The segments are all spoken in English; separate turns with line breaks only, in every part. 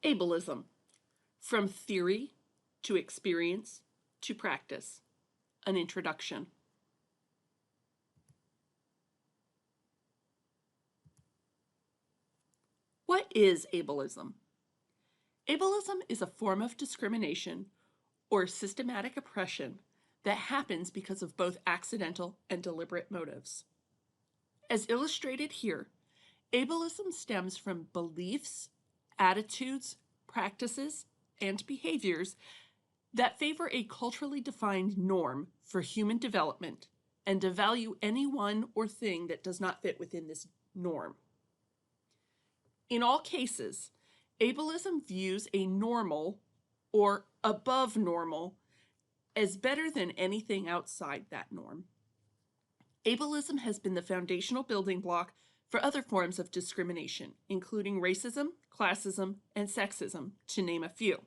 Ableism, from theory to experience to practice. An introduction. What is ableism? Ableism is a form of discrimination or systematic oppression that happens because of both accidental and deliberate motives. As illustrated here, ableism stems from beliefs, attitudes, practices, and behaviors that favor a culturally defined norm for human development and devalue anyone or thing that does not fit within this norm. In all cases, ableism views a normal or above normal as better than anything outside that norm. Ableism has been the foundational building block for other forms of discrimination, including racism, classism, and sexism, to name a few.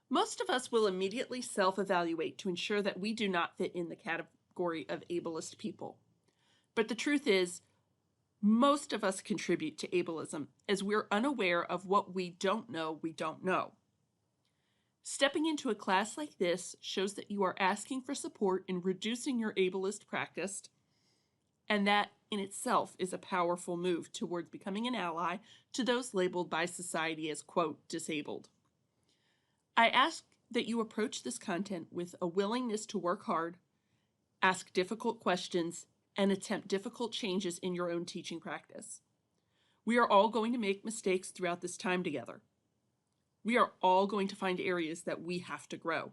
Most of us will immediately self-evaluate to ensure that we do not fit in the category of ableist people. But the truth is, most of us contribute to ableism as we're unaware of what we don't know we don't know. Stepping into a class like this shows that you are asking for support in reducing your ableist practice, and that in itself is a powerful move towards becoming an ally to those labeled by society as, quote, disabled. I ask that you approach this content with a willingness to work hard, ask difficult questions, and attempt difficult changes in your own teaching practice. We are all going to make mistakes throughout this time together. We are all going to find areas that we have to grow.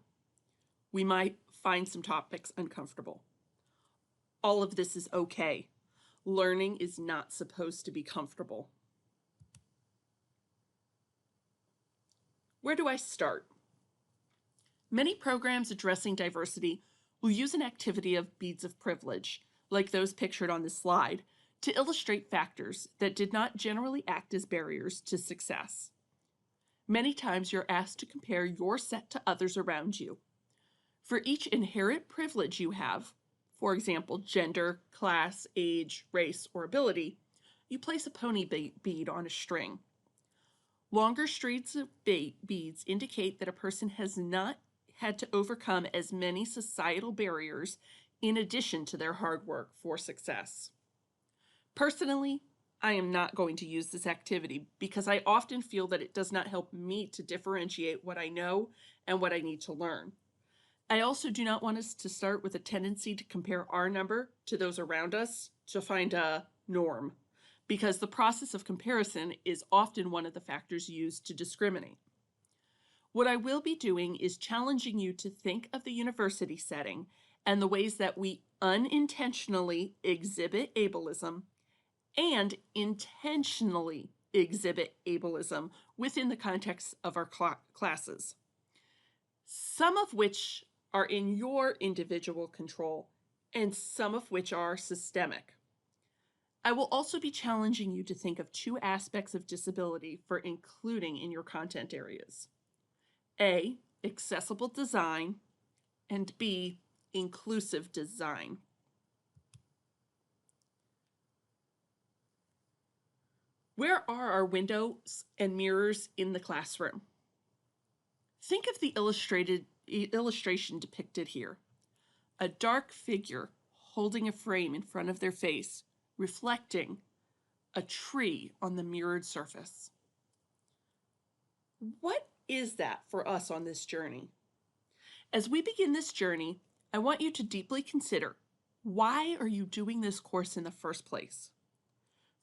We might find some topics uncomfortable. All of this is okay. Learning is not supposed to be comfortable. Where do I start? Many programs addressing diversity will use an activity of beads of privilege, like those pictured on this slide, to illustrate factors that did not generally act as barriers to success. Many times you're asked to compare your set to others around you. For each inherent privilege you have, for example, gender, class, age, race, or ability, you place a pony bead on a string. Longer streaks of beads indicate that a person has not had to overcome as many societal barriers in addition to their hard work for success. Personally, I am not going to use this activity because I often feel that it does not help me to differentiate what I know and what I need to learn. I also do not want us to start with a tendency to compare our number to those around us to find a norm, because the process of comparison is often one of the factors used to discriminate. What I will be doing is challenging you to think of the university setting and the ways that we unintentionally exhibit ableism and intentionally exhibit ableism within the context of our classes, some of which are in your individual control and some of which are systemic. I will also be challenging you to think of two aspects of disability for including in your content areas. A, accessible design, and B, inclusive design. Where are our windows and mirrors in the classroom? Think of the illustration depicted here. A dark figure holding a frame in front of their face, reflecting a tree on the mirrored surface. What is that for us on this journey? As we begin this journey, I want you to deeply consider, why are you doing this course in the first place?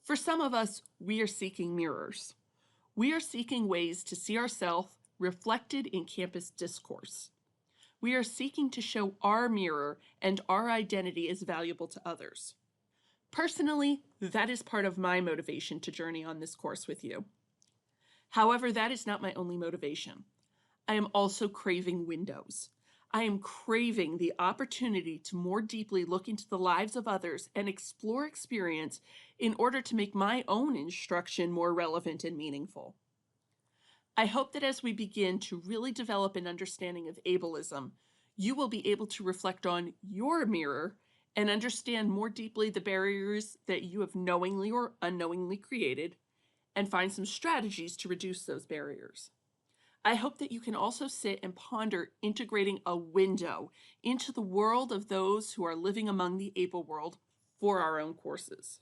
For some of us, we are seeking mirrors. We are seeking ways to see ourselves reflected in campus discourse. We are seeking to show our mirror and our identity as valuable to others. Personally, that is part of my motivation to journey on this course with you. However, that is not my only motivation. I am also craving windows. I am craving the opportunity to more deeply look into the lives of others and explore experience in order to make my own instruction more relevant and meaningful. I hope that as we begin to really develop an understanding of ableism, you will be able to reflect on your mirror and understand more deeply the barriers that you have knowingly or unknowingly created, and find some strategies to reduce those barriers. I hope that you can also sit and ponder integrating a window into the world of those who are living among the able world for our own courses.